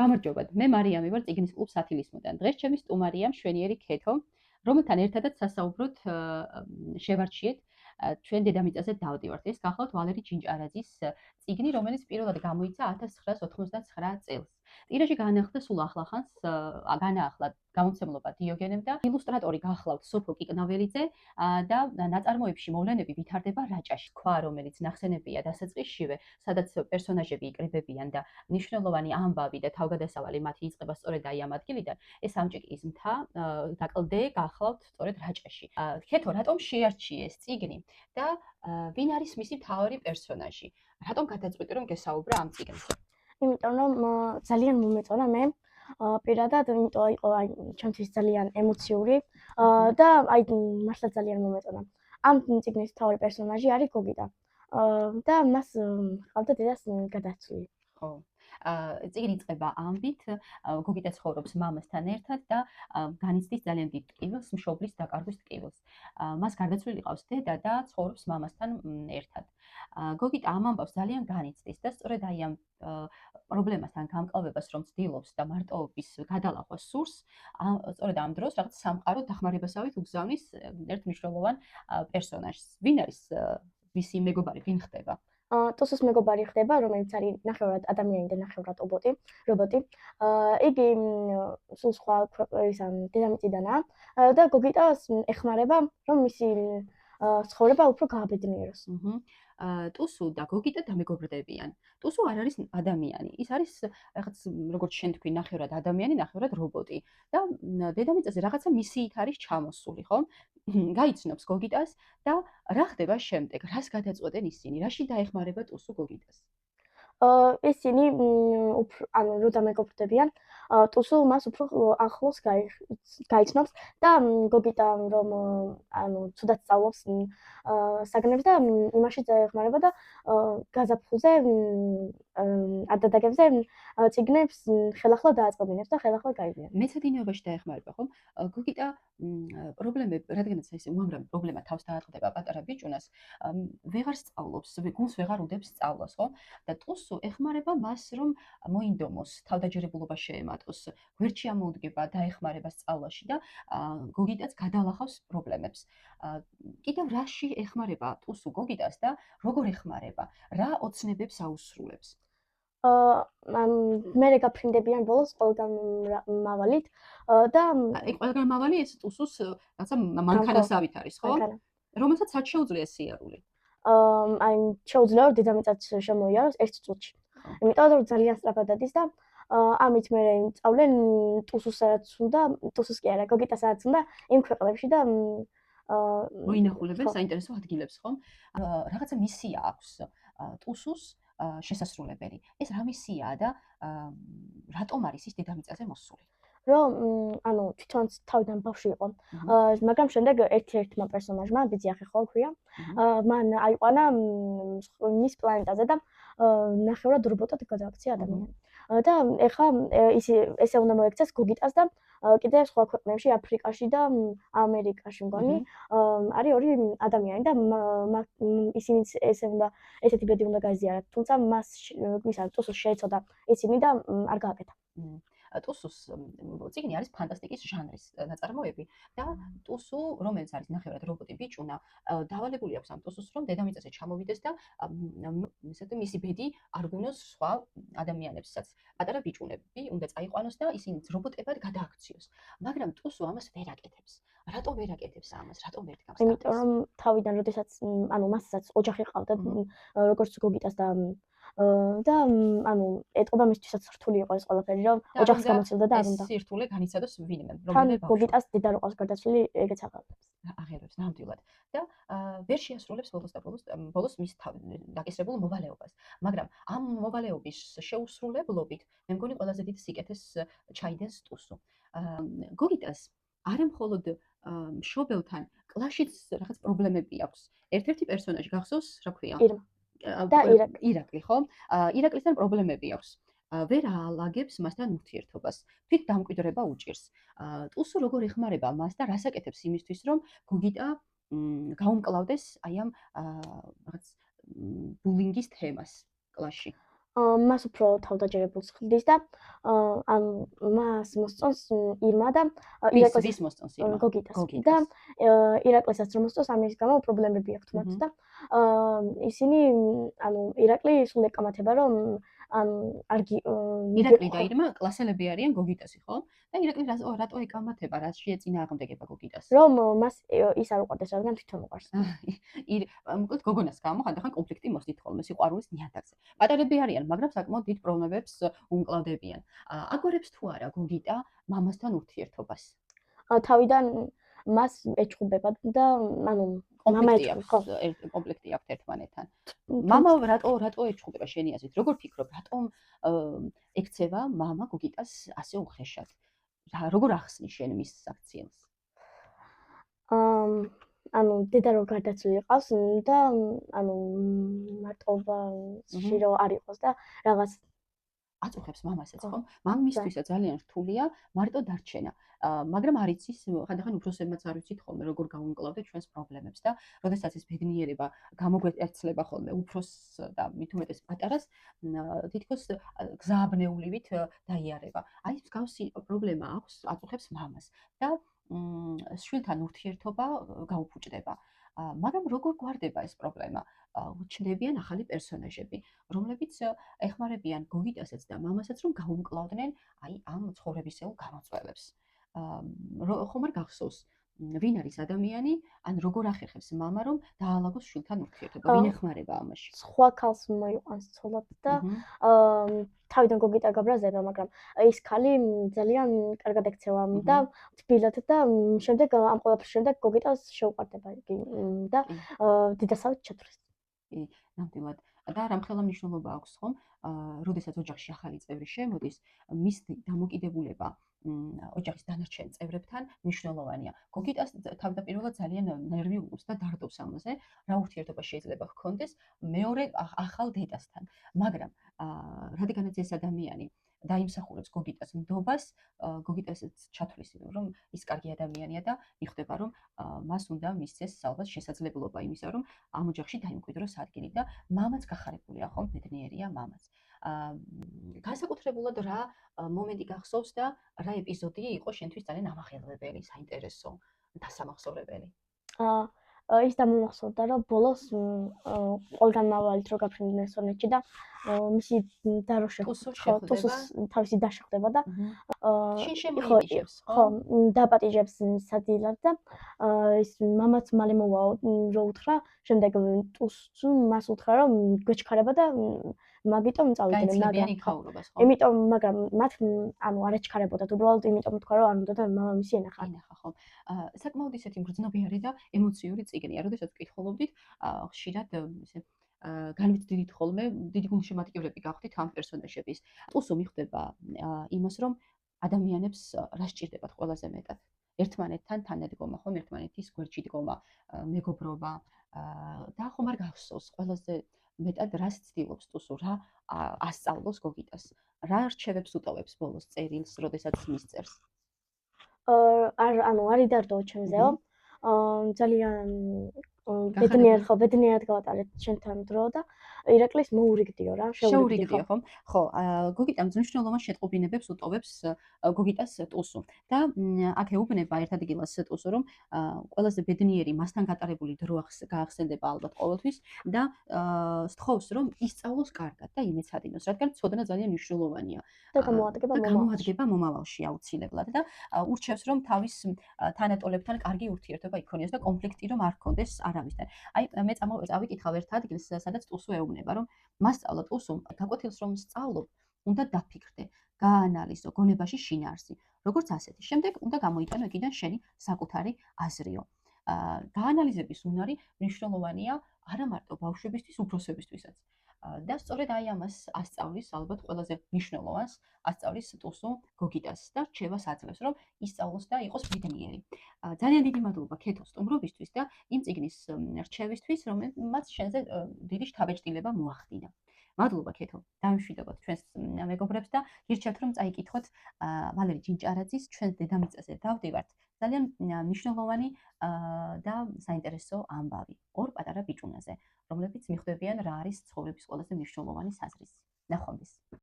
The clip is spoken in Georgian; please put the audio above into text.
გამარჯობათ, მე მარიამი ვარ წიგნის კლუბ სათილისმოდან. დღეს ჩემი სტუმარია მშვენიერი ქეთო, რომელთან ერთადაც სასაუბროთ შევარჩიეთ ჩვენ დედამიწაზე დავდივართ. ეს გახლავთ ვალერი ჩინჭარაძის წიგნი, რომელიც პირველად გამოიცა 1999 წელს. ტირაჟი განახლდა სულ ახლახანს, განაახლა გამომცემლობა დიოგენემ და ილუსტრატორი გახლავთ სოფო კიკნაველიძე და ნაწარმოებში მოვლენები ვითარდება რაჭაში. ქვა, რომელიც ნახსენებია დასაწყისშივე, სადაც პერსონაჟები იკრიბებიან და მნიშვნელოვანი ამბავი და თავგადასავალი მათი იწყება სწორედ აი ამ ადგილიდან, ეს ამჭიკის მთა დაკლდე გახლავთ სწორედ რაჭაში. ქეთო, რატომ შეარჩიეს წიგნი და ვინ არის მისი მთავარი პერსონაჟი? რატომ გადაწყვიტე რომ გესაუბრა ამ წიგნზე? იმიტომ რომ ძალიან მომეწონა მე პირადად, იმიტომ იყო აი ჩემთვის ძალიან ემოციური და აი მართლა ძალიან მომეწონა. ამ წიგნის მთავარი პერსონაჟი არის გოგიტა და მას ჰყავდა დედას გადაცვლილი. ხო. წიგნი იწყება ამბით, გოგიტა ცხოვრობს მამასთან ერთად და განიცდის ძალიან დიდ ტკივილს, მშობლის დაკარგვის ტკივილს. მას გარდაცვლილი ყავს დედა და ცხოვრობს მამასთან ერთად. გოგიტა ამ ამბავს ძალიან განიცდის და სწორედ აი ამ პრობლემასთან გამკლავებას რომ ცდილობს და მარტოობის გადალახვას სურს, სწორედ ამ დროს რაღაც სამყარო დახმარებასავით უგზავნის ერთ მნიშვნელოვან პერსონაჟს. ვინ არის მისი მეგობარი, ვინ ხდება? ტუსოს მეგობარი ხდება, რომელიც არის ნახევრად ადამიანი და ნახევრად რობოტი. იგი სულ სხვა დედამიწიდანაა და გოგიტას ეხმარება, რომ მისი ცხოვრება უფრო გააბედნიეროს. ტუსუ და გოგიტა დამეგობრდებიან. ტუსუ არ არის ადამიანი, ის არის რაღაც როგორც შენ თქვი, ნახევრად ადამიანი, ნახევრად რობოტი და დედამიწაზე რაღაცა მისიით არის ჩამოსული, ხო? გაიცნობს გოგიტას და რა ხდება შემდეგ? რას გადაწყვეტენ ისინი? რაში დაეხმარება ტუსუ გოგიტას? ისინი ანუ რო დამეგობრდებიან, ტუსუ მას უფრო ახლოს გაიცნობს და გოგიტა რომ ანუ ცუდად სწავლობს საგნებს და იმაში დაეხმარება და გაზაფხულზე ადადაგებზე წიგნებს ხელახლა დააწყობინებს და ხელახლა გაიგებს. მეცადინეობაში დაეხმარება, ხო? გოგიტა პრობლემები, რადგანაც ეს უამრავი პრობლემა თავს დაატყდება პატარა ბიჭუნას, ვეღარ სწავლობს, გულს ვეღარ უდებს სწავლას, ხო? და ტუსუ ეხმარება მას, რომ მოინდომოს, თავდაჯერებულობა შეემატოს, გვერდში ამოუდგება დაეხმარება სწავლაში და გოგიტაც გადალახავს პრობლემებს. კიდევ რაში ეხმარება ტუსუ გოგიტას და როგორ ეხმარება? რა ოცნებებს აუსრულებს? მერე გაფრინდებიან ბოლოს ყველგან მავალით და ყველგან მავალი ეს ტუსუს რაცა მანქანასავით არის, ხო? რომელსაც არ შეუძლია სიარული. აი შეუძლია რომ დედამიწაც შემოიაროს ერთ წუთში. იმიტომ რომ ძალიან სწრაფად დადის და ამით მე სწავლენ ტუსუსაც უნდა, ტუსუს კი არა, გოგიტასაც უნდა იმ ქვეყნებში და მოინახულებენ საინტერესო ადგილებს, ხო? რაღაცა მისია აქვს ტუსუს შესასრულებელი. ეს რა მისიაა და რატომ არის ის დედამიწაზე მოსული? რომ ანუ თვითონ თავიდან ბავშვი იყო. მაგრამ შემდეგ ერთ-ერთმა პერსონაჟმა, ბიძიახი ხო ქვია, მან აიყვანა მის პლანეტაზე და ნახევრად რობოტად გადააქცია ადამიანი. და ეხლა ესე უნდა მოექცეს გოგიტას და კიდევ სხვა ქვეყნებში, აფრიკაში და ამერიკაში მგონი, არის ორი ადამიანი და ისინიც ესეთი ბედი უნდა გაიზიარათ. თუმცა მას ტუსუს შეეცოდა ისინი და არ გააკეთა. ტუსუს წიგნი არის ფანტასტიკის ჟანრის ნაწარმოები და ტუსუ, რომელიც არის ნახევრად რობოტი ბიჭუნა, დავალებული აქვს ამ ტუსუს, რომ დედამიწაზე ჩამოვიდეს და მისი ბედი არ გუნოს სხვა ადამიანებსაც. პატარა ბიჭუნები უნდა წაიყვანოს და ისინიც რობოტებად გადააქციოს. მაგრამ ტუსუ ამას ვერ აკეთებს. რატომ ვერ აკეთებს ამას? რატომ ვერ დგამს? იმიტომ რომ თავიდან, როდესაც ანუ მასაც ოჯახი ყავდა, როგორც გოგიტას და ანუ ეტყობა მისთვისაც რთული იყო ეს ყველაფერი, რომ ოჯახს გამოცილდა და არ უნდა. ეს სირთულე განიცადოს ვინმე, რომელიმე ბავშვი. გოგიტას დედა რო ყავს გარდაცვლილი, ეგეც აღერებს ნამდვილად. და ვერ შეასრულებს ბოლოს მის დაკისრებულ მოვალეობას. მაგრამ ამ მოვალეობის შეუსრულებლობით, მე მგონი ყველაზე დიდ სიკეთეს ჩაიდენს ტუსუ. გოგიტას არა მხოლოდ მშობელთან კლაშიც რაღაც პრობლემები აქვს. ერთ-ერთი პერსონაჟი გახსოვს, რა ქვია? და ირაკლი, ხო? ირაკლისთან პრობლემები აქვს. ვერ აალაგებს მასთან ურთიერთობას. თვით დამკვიდრება უჭირს. ტუსუ როგორ ეხმარება მას და რას აკეთებს იმისთვის, რომ გოგიტა გაუმკლავდეს აი ამ რაღაც ბულინგის თემას კლასში? მას უფრო თავდაჯერებულს ხდის და ანუ მას მოსწონს ირმა და ვის მოსწონს ირმა? გოგიტას და გოგიტას. ირაკლესაც რომ მოსწონს ამის გამო პრობლემები აქვთ მათ და ისინი ანუ ირაკლი სულ ეკამათება რომ ირაკლი და ირმა კლასელები არიან გოგიტასი, ხო? და ირაკლი რატო ეკამათება, რა შეეწინააღმდეგება გოგიტას? რომ მას ის არ უყვარდეს, რადგან თვითონ უყვარს. მოკლედ გოგონას გამო ხანდახან კონფლიქტი მოსდით ხოლმე სიყვარულის ნიადაგზე. პატარები არიან, მაგრამ საკმაოდ დიდ პრობლემებს უმკლავდებიან. აგვარებს თუ არა გოგიტა მამასთან ურთიერთობას? თავიდან მას ეჩხუბება და ანუ კონფლიქტი აქვს ერთმანეთთან. მამა რატო ეჩხუბება შენი აზრით? როგორ ფიქრობ, რატომ ექცევა მამა გოგიტას ასე უხეშად? როგორ ახსნის შენ მის აქციელს? ანუ დედა რო გარდაცვლილი ყავს და ანუ მარტობაში რო არ იყოს და რაღაც აწუხებს მამასაც, ხო? მამისთვისაც ძალიან რთულია მარტო დარჩენა. მაგრამ არ იცის, ხანდახან უფროსებმაც არ ვიცით ხოლმე როგორ გავუმკლავდეთ ჩვენს პრობლემებს და როდესაც ეს ბედნიერება გამოგვეცლება ხოლმე უფროს და მით უმეტეს პატარას, თითქოს გზააბნეულივით დაიარება. აი ეს მსგავსი პრობლემა აქვს, აწუხებს მამას და შვილთან ურთიერთობა გაუფუჭდება. მაგრამ როგორ გვარდება ეს პრობლემა? ჩნდებიან ახალი პერსონაჟები, რომლებიც ეხმარებიან გოგიტასაც და მამასაც, რომ გაუმკლავდნენ აი ამ ცხოვრებისეულ გამოწვევებს. ხომ არ გახსოვს, ვინ არის ადამიანი, ან როგორ ახერხებს მამა, რომ დაალაგოს შვილთან ურთიერთობა, ვინ ეხმარება ამაში? სხვა ქალს მოიყვანს ცოლად და თავიდან გოგიტა გაბრაზდება, მაგრამ ის ქალი ძალიან კარგად ექცევა და თბილად და შემდეგ ამ ყველაფრის შემდეგ გოგიტას შეუყვარდება და დიდასავით ჩათვლის. ნამდვილად. და რამხელა მნიშვნელობა აქვს, ხომ? როდესაც ოჯახში ახალი წევრი შემოდის, მის დამოკიდებულება ოჯახის დანარჩენ წევრებთან მნიშვნელოვანია. გოგიტას თავდაპირველად ძალიან ნერვი უყურს და დარდობს ამაზე, რა ურთიერთობა შეიძლება ჰქონდეს მეორე ახალ დედასთან. მაგრამ რადგანაც ეს ადამიანი დაიმსახურებს გოგიტას ნდობას, გოგიტასაც ჩათვლის, რომ ის კარგი ადამიანია და მიხვდება, რომ მას უნდა მისცეს ალბათ შესაძლებლობა იმისა, რომ ამ ოჯახში დაიმკვიდროს ადგილი და მამაც გახარებულია, ხო? ბედნიერია მამაც. განსაკუთრებულად რა მომენტი გახსოვს და რა ეპიზოდი იყო შენთვის ძალიან ამაღელვებელი, საინტერესო, დასამახსოვრებელი? ის დამომახსოვრდა, რომ ბოლოს ყველგან მავალით რო გაფრინდნენ სონეთში და მისი და რო ტუსოს თავისი დაშა ხდება და ხო დაპატიჟებს სადილად და ის მამაც მალე მოვაო რო უთხრა შემდეგ ტუსს მას უთხრა რომ გვეჩქარება და მაგიტომ წავიდნენ მაგრამ მათ ანუ არ ეჩქარებოდათ უბრალოდ იმიტომ თქვა რომ არ უნდა და მამამისი ენახა ხო საკმაოდ ისეთი მგრძნობიარე და ემოციური წიგნია როდესაც ვკითხულობდით ხშირად ისე განვიცდით ხოლმე დიდი გულშემატკივრები გავხდით ამ პერსონაჟების ტუსო მიხვდება იმას რომ ადამიანებს რა სჭირდებათ ყველაზე მეტად ერთმანეთთან თანადგომა ხომ ერთმანეთის გვერდში დგომა მეგობრობა და ხომ არ გახსოვს ყველაზე მეტად რას ცდილობს ტუსო რა ასწავლოს გოგიტას რა რჩევებს უტოვებს ბოლოს წერილს როდესაც მისწერს ანუ არ იდარდო ჩემზეო ძალიან ბედნიერად გავატარეთ ჩვენთან დრო და ირაკლის მოურიგდიო რა შეურიგდიო ხო გოგიტა მნიშვნელოვან შეტყობინებებს უტოვებს გოგიტას ტუსო და აქ ეუბნება ერთ ადგილას ტუსო რომ ყველაზე ბედნიერი მასთან გატარებული დრო გაახსენდება ალბათ ყოველთვის და სთხოვს რომ ისწავლოს კარგად და იმეცადინოს რადგან ცოდნა ძალიან მნიშვნელოვანია და გამოადგება მომავალში აუცილებლად და ურჩევს რომ თავის თანატოლებთან კარგი ურთიერთობა იქონიოს და კონფლიქტი რომ არ ჰქონდეს არავისთან. აი მე წავიკითხავ ერთ ადგილს, სადაც ტუსო ეუბნება, რომ მასწავლა ტუსო, გაკვეთილს რომ სწავლობ, უნდა დაფიქრდე, გაანალიზო გონებაში შინაარსი, როგორც ასეთი. შემდეგ უნდა გამოიტანო იქიდან შენი საკუთარი აზრიო. გაანალიზების უნარი მნიშვნელოვანია არა მარტო ბავშვებისთვის, უფროსებისთვისაც. და სწორედ აი ამას ასწავლის ალბათ ყველაზე მნიშვნელოვანს ასწავლის ტუსო გოგიტას და რჩევას აძლევს რომ ისწავლოს და იყოს ბედნიერი. ძალიან დიდი მადლობა ქეთო სტუმრობისთვის და იმ წიგნის რჩევისთვის რომელმაც შენზე დიდი შთაბეჭდილება მოახდინა. მადლობა ქეთო. დავიმშვიდობოთ ჩვენს მეგობრებს და გირჩევთ რომ წაიკითხოთ ვალერი ჯინჭარაძის ჩვენს დედამიწაზე დავდივართ. ძალიან მნიშვნელოვანი და საინტერესო ამბავი. ორ პატარა ბიჭუნაზე, რომლებიც მიხვდებიან რა არის ცხოვრების ყველაზე მნიშვნელოვანი საზრისი. ნახვამდის.